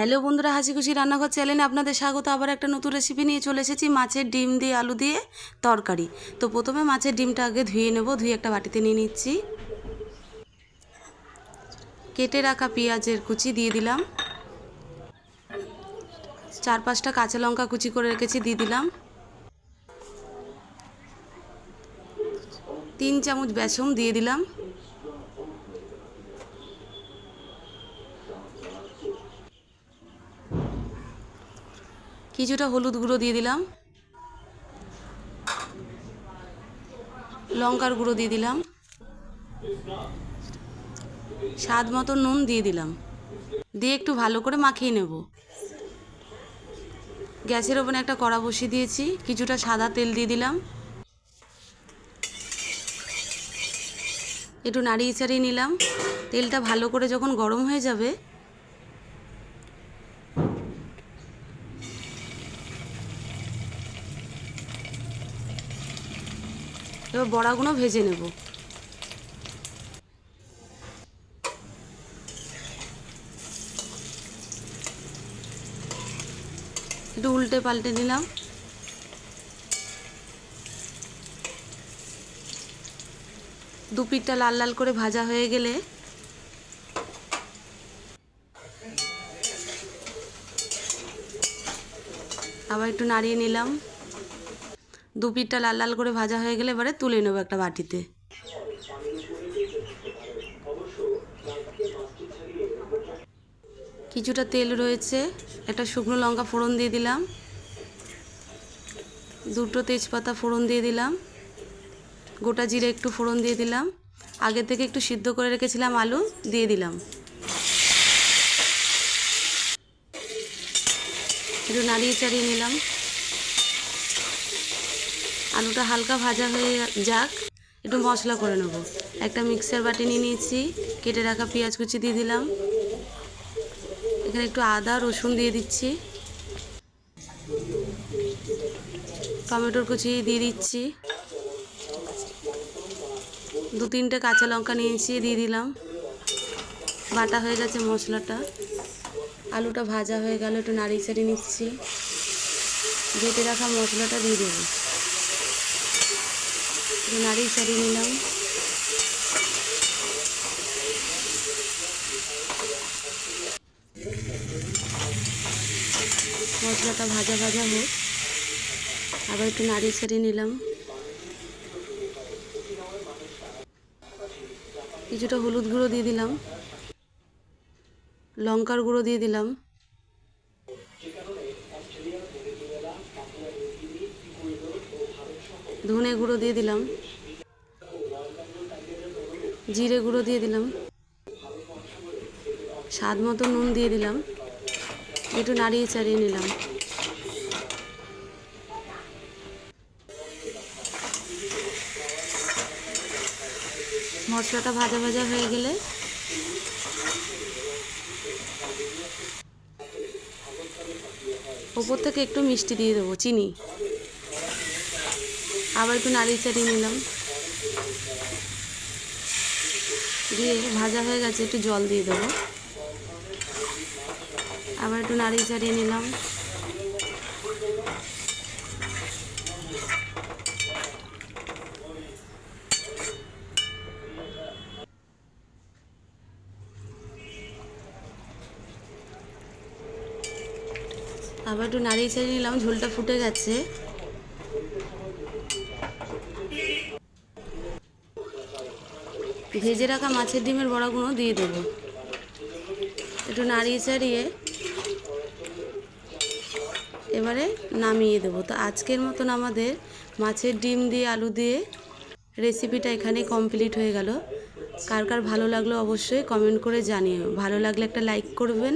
Hello বন্ধুরা, হাসি খুশি রান্নাঘর চ্যানেলে আপনাদের স্বাগত। আবার একটা নতুন রেসিপি নিয়ে চলে এসেছি, মাছের ডিম দিয়ে আলু দিয়ে তরকারি। তো প্রথমে মাছের ডিমটা আগে ধুয়ে নেব। ধুয়ে একটা বাটিতে নিয়ে নিচ্ছি। কেটে রাখা পেঁয়াজের কুচি দিয়ে দিলাম। 4-5টা কাঁচা লঙ্কা কুচি করে রেখেছি, দিয়ে দিলাম। 3 চামচ বেসন দিয়ে দিলাম। কিছুটা হলুদ গুঁড়ো দিয়ে দিলাম। লঙ্কার গুঁড়ো দিয়ে দিলাম। স্বাদ মতো নুন দিয়ে দিলাম। দিয়ে একটু ভালো করে মাখিয়ে নেব। গ্যাসের ওপরে একটা কড়া বসিয়ে দিয়েছি। কিছুটা সাদা তেল দিয়ে দিলাম। একটু নাড়িয়ে চাড়িয়ে নিলাম। তেলটা ভালো করে যখন গরম হয়ে যাবে, এবার বড়াগুলো ভেজে নেব। একটু উল্টে পাল্টে নিলাম। দু পিঠটা লাল লাল করে ভাজা হয়ে গেলে আবার একটু নাড়িয়ে নিলাম। দু পিঠটা লাল লাল করে ভাজা হয়ে গেলে এবারে তুলে নেব একটা বাটিতে। কিছুটা তেল রয়েছে, একটা শুকনো লঙ্কা ফোড়ন দিয়ে দিলাম। 2টো তেজপাতা ফোড়ন দিয়ে দিলাম। গোটা জিরে একটু ফোড়ন দিয়ে দিলাম। আগে থেকে একটু সিদ্ধ করে রেখেছিলাম আলু, দিয়ে দিলাম। একটু নাড়িয়ে চাড়িয়ে নিলাম। আলুটা হালকা ভাজা হয়ে যাক, একটু মশলা করে নেব। একটা মিক্সার বাটি নিয়ে নিয়েছি। কেটে রাখা পেঁয়াজ কুচি দিয়ে দিলাম। এখানে একটু আদা রসুন দিয়ে দিচ্ছি। টমেটোর কুচি দিয়ে দিচ্ছি। 2-3টে কাঁচা লঙ্কা নিয়েছি, দিয়ে দিলাম। বাটা হয়ে গেছে মশলাটা। আলুটা ভাজা হয়ে গেল, একটু নাড়িয়ে চাড়িয়ে নিচ্ছি। বেটে রাখা মশলাটা দিয়ে দেবো। একটু নাড়িয়ে চাড়িয়ে নিলাম। মশলাটা ভাজা ভাজা হোক, আবার একটু নাড়িয়ে চাড়িয়ে নিলাম। কিছুটা হলুদ গুঁড়ো দিয়ে দিলাম। লঙ্কার গুঁড়ো দিয়ে দিলাম। ধনে গুঁড়ো দিয়ে দিলাম। জিরে গুঁড়ো দিয়ে দিলাম। স্বাদ মতো নুন দিয়ে দিলাম। একটু নাড়িয়ে চাড়িয়ে নিলাম। মশলাটা ভাজা ভাজা হয়ে গেলে ওপর থেকে একটু মিষ্টি দিয়ে দেবো, চিনি। আবার একটু নাড়িয়ে চাড়িয়ে নিলাম। দিয়ে ভাজা হয়ে গেছে, একটু জল দিয়ে দেবো। আবার একটু নাড়িয়ে চাড়িয়ে নিলাম। আবার একটু নাড়িয়ে চাড়িয়ে নিলাম। ঝোলটা ফুটে গেছে। ভেজে রাখা মাছের ডিমের বড়াগুলো দিয়ে দেবো। একটু নাড়িয়ে চাড়িয়ে এবারে নামিয়ে দেবো। তো আজকের মতন আমাদের মাছের ডিম দিয়ে আলু দিয়ে রেসিপিটা এখানে কমপ্লিট হয়ে গেল। কার কার ভালো লাগলো অবশ্যই কমেন্ট করে জানিও। ভালো লাগলে একটা লাইক করবেন।